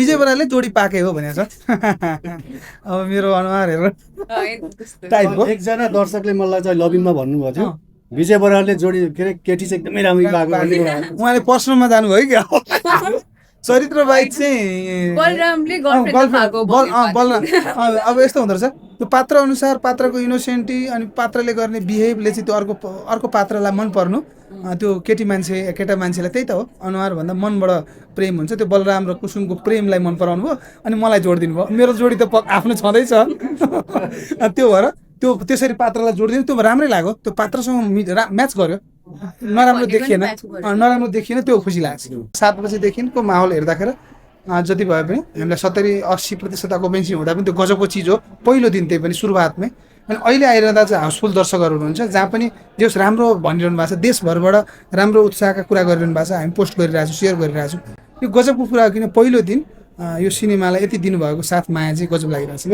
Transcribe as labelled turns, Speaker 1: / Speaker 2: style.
Speaker 1: विजय बरालले जोडी पाके हो भनेको छ। अब मेरो अनुहार हेरेर टाइप हो।
Speaker 2: एकजना दर्शकले मलाई चाहिँ लबिङमा भन्नुभएको थियो विजय बरालले जोडी के अरे केटी चाहिँ एकदमै राम्रो भएको भन्ने।
Speaker 1: उहाँले पर्सनलमा जानुभयो क्या चरित्र बाहेक चाहिँ
Speaker 3: बलरामले गर्लफ्रेन्ड भएको
Speaker 1: अब यस्तो हुँदो रहेछ त्यो पात्र अनुसार पात्रको इनोसेन्टी अनि पात्रले गर्ने बिहेभले चाहिँ त्यो अर्को पात्रलाई मन पर्नु त्यो केटी मान्छे केटा मान्छेलाई त्यही त हो अनुहारभन्दा मनबाट प्रेम हुन्छ। त्यो बलराम र कुसुमको प्रेमलाई मन पराउनु भयो अनि मलाई जोडिदिनु भयो। मेरो जोडी त आफ्नो छँदैछ त्यो भएर त्यो त्यसरी पात्रलाई जोडिदिनु त्यो राम्रै लाग्यो। त्यो पात्रसँग म्याच गर्यो नराम्रो देखिएन त्यो खुसी लाग्छ। 7 बजेदेखिको माहौल हेर्दाखेरि जति भए पनि हामीलाई 70-80% अकुपेन्सी हुँदा पनि त्यो गजबको चिज हो पहिलो दिन त्यही पनि सुरुवातमै। अनि अहिले आइरहँदा चाहिँ हाउसफुल दर्शकहरू हुनुहुन्छ जहाँ पनि जस राम्रो भनिरहनु भएको छ देशभरबाट राम्रो उत्साहका कुरा गरिरहनु भएको छ हामी पोस्ट गरिरहेको छु सेयर गरिरहेको छु। यो गजबको कुरा हो किन पहिलो दिन यो सिनेमालाई यति दिनुभएको साथ माया चाहिँ गजब लागिरहेको छ।